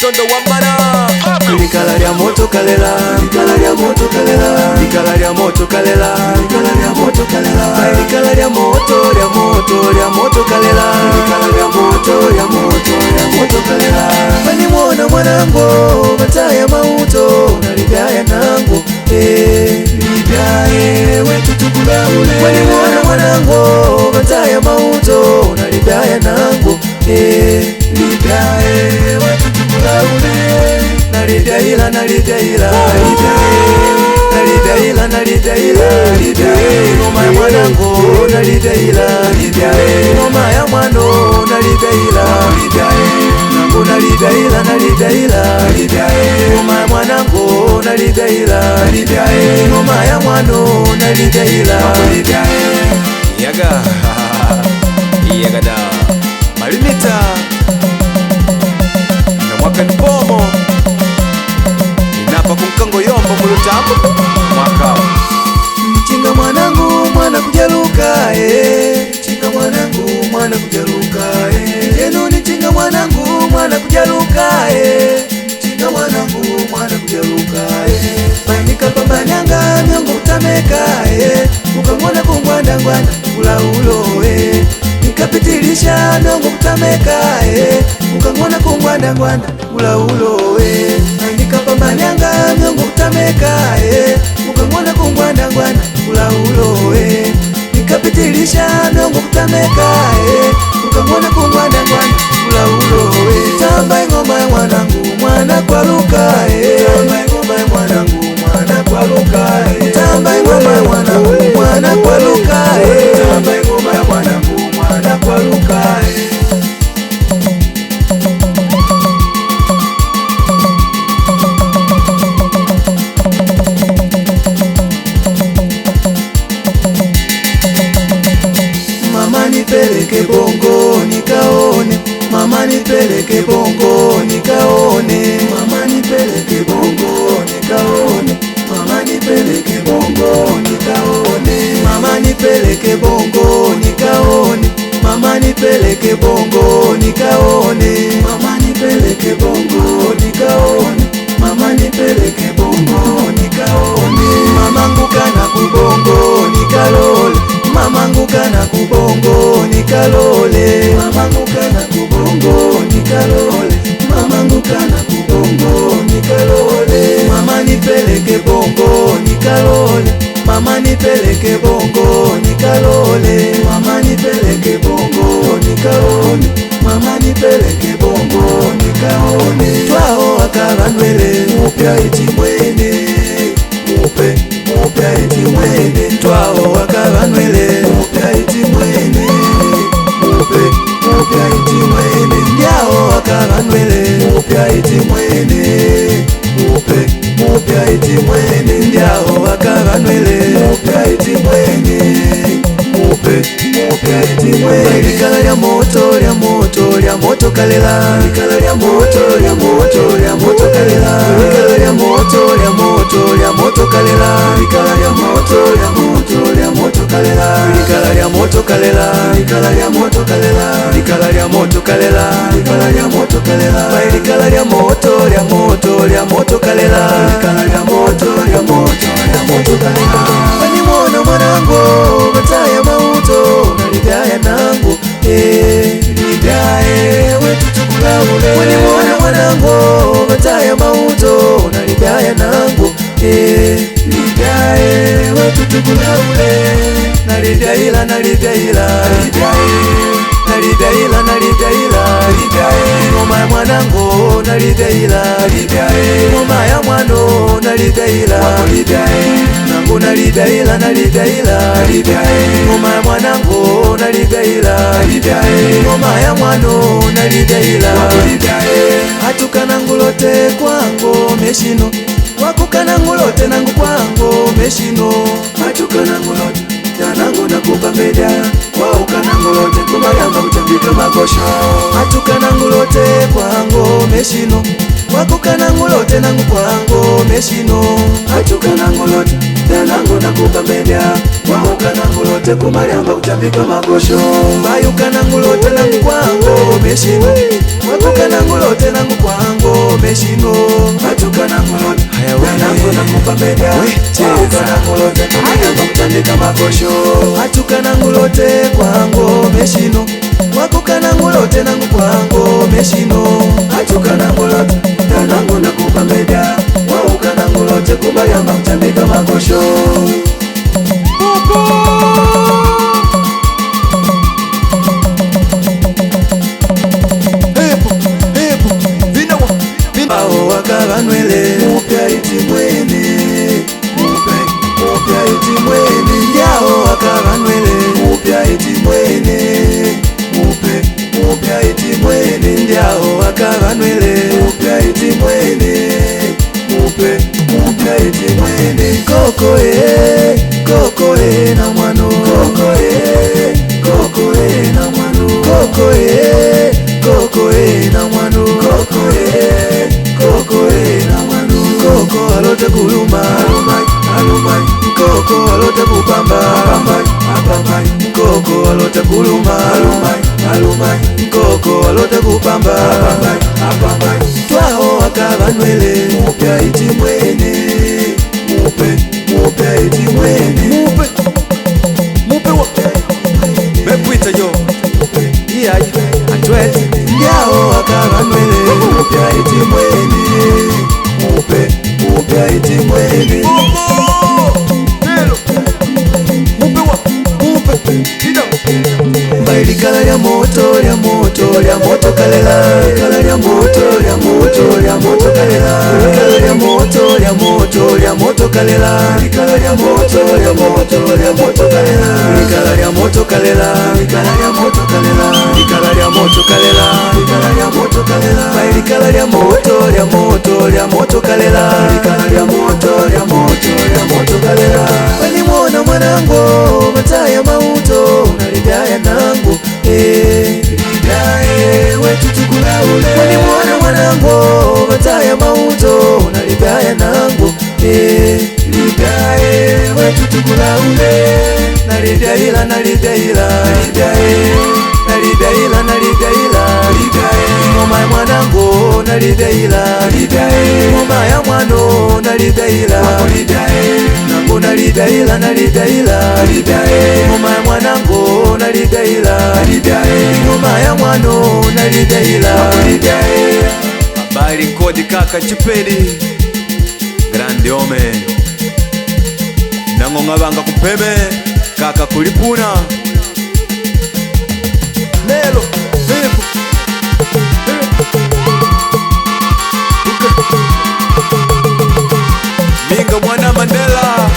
Mtondo wa mana Likala lya moto kalela, likala lya moto kalela, likala lya moto kalela, likala lya moto kalela, likala lya moto, lya moto, lya moto kalela, likala lya moto, lya moto, lya moto kalela. Bani mwana mwanangu bataya mauto na libaya nangu libaye wetu tukula ule. Bani mwana mwanangu bataya mauto na libaya nangu libaye wetu tukula ule. Nalidaila, nalidaila, nalidaila, nalidaila, ngoma ya mwanangu nalidaila, ngoma ya mwano nalidaila, nangu nalidaila, nalidaila, ngoma ya mwanangu nalidaila, ngoma ya mwano nalidaila. Yaga Yaga da Marinita na mwaka ni pomo Inapa kumkango yombo mulutambo mwaka Chinga mwanangu mwana kujaluka Chinga mwanangu mwana kujaluka Jenu ni chinga mwanangu mwana kujaluka Chinga mwanangu mwana kujaluka Panika pambanyanga nyongo utameka Ukamwana kumwanda ngwanda kula ulo Nikapitilisha nyongo utameka Ukamwana kumwanda ngwanda kula ulo Panika pambanyanga nyongo utameka Ukamwana kumwanda ngwanda kula ulo Nikapitilisha nyongo utameka Ukamwana kumwanda ngwanda kula ulo Tamba ngoma ya mwanangu mwana kwa luka Tamba ngoma ya mwanangu mwana kwa luka Tamba ngoma ya mwanangu mwana kwa luka Tamba ngoma ya mwanangu mwana kwa luka Mama nipeleke bongo nikaone, mama nipeleke bongo nikaone, mama nipeleke bongo nikaone, mama nipeleke bongo nikaone, mama nipeleke bongo nikaone, mama nipeleke bongo nikaone, mama nipeleke bongo nikaone, mama nipeleke bongo nikaone, mamangu kana kubongo nikalole, mamangu kana kubongo nikalole, mamangu kana kubongo nikalole, mamangu kana kubongo nikalole, mama nipeleke bongo nikalole, mama nipeleke bongo nikalole, mama nipeleke bongo nikalole, mama nipeleke bongo nikaone. Twao akavanwele mupya iti mwene mupe mupya iti mwene, twao akavanwele mupya iti mwene mupe mupya iti mwene, ndyao akavanwele mupya iti mwene mupe mupya iti mwene, ndyao akavanwele mupya iti mwene mupe mupya iti mwene. Likala lya moto, lya moto, lya moto kalela, likala lya moto, lya moto, lya moto kalela, likala lya moto, lya moto, lya moto kalela, likala lya moto, lya moto, lya moto kalela, likala lya moto kalela, likala lya moto kalela, likala lya moto kalela, likala lya moto kalela, likala lya moto, lya moto, lya moto kalela, likala lya moto, lya moto, lya moto kalela. Bani mwana mwanangu bataya mauto na libaya nangu libaye wetu tukula ule. Bani mwana mwanangu bataya mauto na libaya nangu libaye wetu tukula ule. Nalidaila, nalidaila, nalidaila, nalidaila, ngoma ya mwanangu nalidaila, ngoma ya mwano nalidaila, nangu nalidaila, nalidaila, ngoma ya mwanangu nalidaila, ngoma ya mwano nalidaila. Hatukana ngulote kwangu meshino, wakukana ngulote nangu kwangu meshino, hatukana ngulote nangu nakupa media, waukana ngulote kumayamba kutambika magosho, hatukana ngulote kwangu meshino, wakukana ngulote nangu kwangu meshino, hatukana ngulote nangu nakupa media, waukana ngulote kumayamba kutambika magosho, bayukana ngulote nangu kwangu meshino, wakukana ngulote nangu kwangu meshino atukana ngulote Haya we. nangu nakupa bega We, cheza. atukana ngulote kumbayamba kutandika makosho atukana ngulote kwango meshino wakukana ngulote nangu kwango meshino atukana ngulote nangu nakupa bega waukana ngulote kumbayamba kutandika makosho Ao wakavanwele mupya iti mwene mupya iti mwene Yao wakavanwele mupya iti mwene mupya iti mwene Yao wakavanwele mupya iti mwene mupya iti mwene Koko na mwano Koko na mwano Koko na mwano Koko alote kuluma alumai Koko alote kupamba apambai Koko alote kuluma alumai Koko alote kupamba apambai Twao wakavanwele mupya iti mwene mupya iti mwene Mupe wa Mepwita yo Iya Atwet Yao wakavanwele mupya iti mwene mupya iti mwene Nelo Mupe wa Ida Likala lya moto kalela Likala lya moto kalela Likala lya moto kalela Likala lya moto kalela Likala lya moto kalela Likala lya moto kalela Likala lya moto kalela Likala lya moto kalela Likala lya moto kalela Likala lya moto kalela Weni mwona mwanango mataya mauto Nalidaya nangu Lidae wetu tukulaule Weni mwona mwanango mataya mauto Nalidaya nangu Lidae wetu tukulaule Nalidaila Ngoma ya mwanango nalidaila Ngoma ya mwano nalidaila Nangu nalidaila Ngoma ya mwanango nalidaila Ngoma ya mwano nalidaila Habari kodi kaka Chipedi Grande ome Nangonga banga kupeme Kaka kulipuna Nelo Hepo Minga mwana Mandela